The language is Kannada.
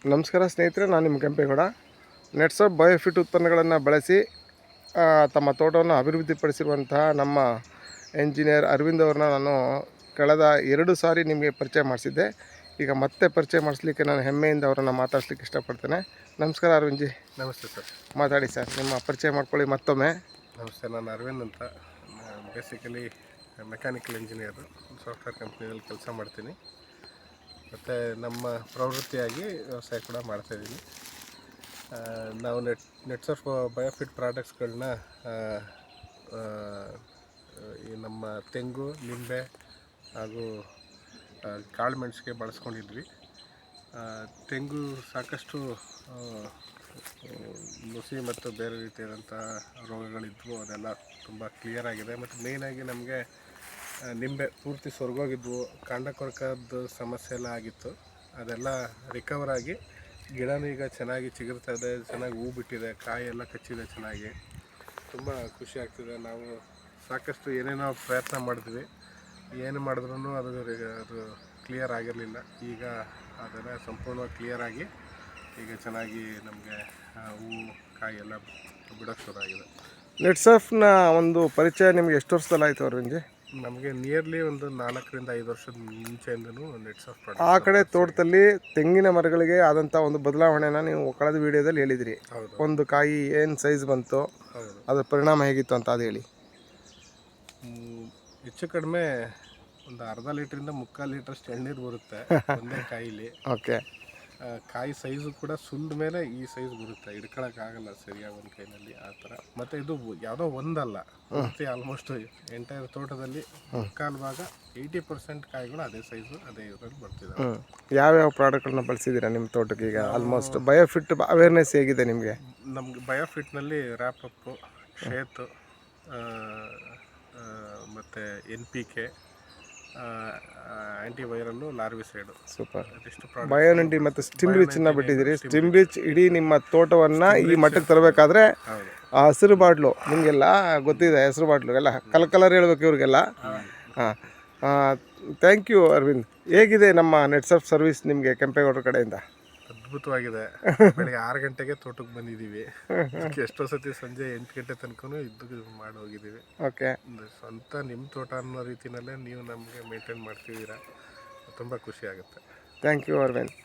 ನಮಸ್ಕಾರ ಸ್ನೇಹಿತರೆ, ನಾನು ನಿಮ್ಮ ಕೆಂಪೇಗೌಡ. ನೆಟ್ಸರ್ಫ್ ಬಯೋಫಿಟ್ ಉತ್ಪನ್ನಗಳನ್ನು ಬಳಸಿ ತಮ್ಮ ತೋಟವನ್ನು ಅಭಿವೃದ್ಧಿಪಡಿಸಿರುವಂತಹ ನಮ್ಮ ಎಂಜಿನಿಯರ್ ಅರವಿಂದ್ ಅವ್ರನ್ನ ನಾನು ಕಳೆದ 2 ಸಾರಿ ನಿಮಗೆ ಪರಿಚಯ ಮಾಡಿಸಿದ್ದೆ. ಈಗ ಮತ್ತೆ ಪರಿಚಯ ಮಾಡಿಸ್ಲಿಕ್ಕೆ ನಾನು ಹೆಮ್ಮೆಯಿಂದ ಅವರನ್ನು ಮಾತಾಡ್ಸ್ಲಿಕ್ಕೆ ಇಷ್ಟಪಡ್ತೇನೆ. ನಮಸ್ಕಾರ ಅರವಿಂದ್ ಜಿ. ನಮಸ್ತೆ ಸರ್. ಮಾತಾಡಿ ಸರ್, ನಿಮ್ಮ ಪರಿಚಯ ಮಾಡ್ಕೊಳ್ಳಿ ಮತ್ತೊಮ್ಮೆ. ನಮಸ್ತೆ, ನಾನು ಅರವಿಂದ್ ಅಂತ. ಬೇಸಿಕಲಿ ಮೆಕ್ಯಾನಿಕಲ್ ಇಂಜಿನಿಯರು, ಸಾಫ್ಟ್ವೇರ್ ಕಂಪ್ನಿಯಲ್ಲಿ ಕೆಲಸ ಮಾಡ್ತೀನಿ. ಮತ್ತು ನಮ್ಮ ಪ್ರವೃತ್ತಿಯಾಗಿ ವ್ಯವಸಾಯ ಕೂಡ ಮಾಡ್ತಾಯಿದ್ದೀನಿ. ನಾವು ನೆಟ್ಸರ್ಫ್ ಬಯೋಫಿಟ್ ಪ್ರಾಡಕ್ಟ್ಸ್ಗಳನ್ನ ಈ ನಮ್ಮ ತೆಂಗು, ನಿಂಬೆ ಹಾಗೂ ಕಾಳುಮೆಣಸಿಗೆ ಬಳಸ್ಕೊಂಡಿದ್ವಿ. ತೆಂಗು ಸಾಕಷ್ಟು ನುಸಿ ಮತ್ತು ಬೇರೆ ರೀತಿಯಾದಂಥ ರೋಗಗಳಿದ್ವು, ಅದೆಲ್ಲ ತುಂಬ ಕ್ಲಿಯರ್ ಆಗಿದೆ. ಮತ್ತು ಮೇಯ್ನಾಗಿ ನಮಗೆ ನಿಂಬೆ ಪೂರ್ತಿ ಸೊರಗೋಗಿದ್ವು, ಕಾಂಡ ಕೊರಕದ ಸಮಸ್ಯೆ ಎಲ್ಲ ಆಗಿತ್ತು. ಅದೆಲ್ಲ ರಿಕವರ್ ಆಗಿ ಗಿಡನೂ ಈಗ ಚೆನ್ನಾಗಿ ಚಿಗುರ್ತಾ ಇದೆ, ಚೆನ್ನಾಗಿ ಹೂ ಬಿಟ್ಟಿದೆ, ಕಾಯಿ ಎಲ್ಲ ಕಚ್ಚಿದೆ ಚೆನ್ನಾಗಿ. ತುಂಬ ಖುಷಿ ಆಗ್ತಿದೆ. ನಾವು ಸಾಕಷ್ಟು ಏನೇನೋ ಪ್ರಯತ್ನ ಮಾಡಿದ್ವಿ, ಏನು ಮಾಡಿದ್ರೂ ಅದು ಕ್ಲಿಯರ್ ಆಗಿರಲಿಲ್ಲ. ಈಗ ಅದೆಲ್ಲ ಸಂಪೂರ್ಣವಾಗಿ ಕ್ಲಿಯರ್ ಆಗಿ ಈಗ ಚೆನ್ನಾಗಿ ನಮಗೆ ಹೂವು ಕಾಯಿ ಎಲ್ಲ ಬಿಡೋಕ್ಕೆ ಶುರು ಆಗಿದೆ. ನೆಟ್ಸರ್ಫ್ನ ಒಂದು ಪರಿಚಯ ನಿಮಗೆ ಎಷ್ಟು ವರ್ಷದಲ್ಲಿ ಆಯಿತು ಅರವಿಂದ್ ಜಿ? ನಮಗೆ ನಿಯರ್ಲಿ ಒಂದು 4 ರಿಂದ 5 ವರ್ಷದ ಮುಂಚೆಯಿಂದನೂ ನೆಟ್ಸರ್ಫ್ ಪ್ರಾಡಕ್ಟ್. ಆ ಕಡೆ ತೋಟದಲ್ಲಿ ತೆಂಗಿನ ಮರಗಳಿಗೆ ಆದಂಥ ಒಂದು ಬದಲಾವಣೆನ ನೀವು ಕಳೆದ ವಿಡಿಯೋದಲ್ಲಿ ಹೇಳಿದಿರಿ. ಒಂದು ಕಾಯಿ ಏನು ಸೈಜ್ ಬಂತು, ಅದರ ಪರಿಣಾಮ ಹೇಗಿತ್ತು ಅಂತ ಅದು ಹೇಳಿ. ಹೆಚ್ಚು ಕಡಿಮೆ ಒಂದು ಅರ್ಧ ಲೀಟ್ರಿಂದ 3/4 ಲೀಟ್ರಷ್ಟು ಎಳ್ನೀರು ಬರುತ್ತೆ ಒಂದೇ ಕಾಯಿಲಿ. ಓಕೆ. ಕಾಯಿ ಸೈಜು ಕೂಡ ಸುಲ್ದ ಮೇಲೆ ಈ ಸೈಜ್ ಬರುತ್ತೆ, ಹಿಡ್ಕೊಳಕ್ಕಾಗಲ್ಲ ಸರಿಯಾಗಿ ಒಂದು ಕೈನಲ್ಲಿ ಆ ಥರ. ಮತ್ತು ಇದು ಯಾವುದೋ ಒಂದಲ್ಲ, ಮತ್ತೆ ಆಲ್ಮೋಸ್ಟ್ ಎಂಟೈರ್ ತೋಟದಲ್ಲಿ 3/4 ಭಾಗ 80% ಕಾಯಿಗಳು ಅದೇ ಸೈಜು ಅದೇ ಇದರಲ್ಲಿ ಬರ್ತಿದ್ದಾವೆ. ಯಾವ್ಯಾವ ಪ್ರಾಡಕ್ಟ್ಗಳನ್ನ ಬಳಸಿದ್ದೀರಾ ನಿಮ್ಮ ತೋಟಕ್ಕೆ ಈಗ? ಆಲ್ಮೋಸ್ಟ್ ಬಯೋಫಿಟ್ ಅವೇರ್ನೆಸ್ ಹೇಗಿದೆ ನಿಮಗೆ? ನಮ್ಗೆ ಬಯೋಫಿಟ್ನಲ್ಲಿ ರ್ಯಾಪಪ್ಪು, ಶೇತು ಮತ್ತು NPK, ಆ್ಯಂಟಿವೈರಲ್ಲು, ಲಾರ್ವಿಸೈಡು. ಸೂಪರ್. ಇದಿಷ್ಟು ಬಯೋನಂಟಿ ಮತ್ತು ಸ್ಟಿಮ್ರಿಚ್ನ ಬಿಟ್ಟಿದ್ದೀರಿ. ಸ್ಟಿಮ್ರಿಚ್ ಇಡೀ ನಿಮ್ಮ ತೋಟವನ್ನು ಈ ಮಟ್ಟಕ್ಕೆ ತರಬೇಕಾದ್ರೆ ಆ ಹಸಿರು ಬಾಟ್ಲು ನಿಮಗೆಲ್ಲ ಗೊತ್ತಿದೆ, ಹೆಸರು ಬಾಟ್ಲು ಎಲ್ಲ ಕಲರ್ ಹೇಳ್ಬೇಕು ಇವ್ರಿಗೆಲ್ಲ. Thank you Arvind. ಹೇಗಿದೆ ನಮ್ಮ ನೆಟ್ಸರ್ಫ್ ಸರ್ವಿಸ್ ನಿಮಗೆ ಕೆಂಪೇಗೌಡರ ಕಡೆಯಿಂದ? ಅದ್ಭುತವಾಗಿದೆ. ಬೆಳಗ್ಗೆ 6 ಗಂಟೆಗೆ ತೋಟಕ್ಕೆ ಬಂದಿದ್ದೀವಿ. ಎಷ್ಟೋ ಸತಿ ಸಂಜೆ 8 ಗಂಟೆ ತನಕ ಇದ್ದು ಮಾಡಿ ಹೋಗಿದ್ದೀವಿ. ಓಕೆ. ಸ್ವಂತ ನಿಮ್ಮ ತೋಟ ಅನ್ನೋ ರೀತಿಯಲ್ಲೇ ನೀವು ನಮಗೆ ಮೇಂಟೈನ್ ಮಾಡ್ತಿದ್ದೀರಾ, ತುಂಬ ಖುಷಿ ಆಗುತ್ತೆ. Thank you Arvind.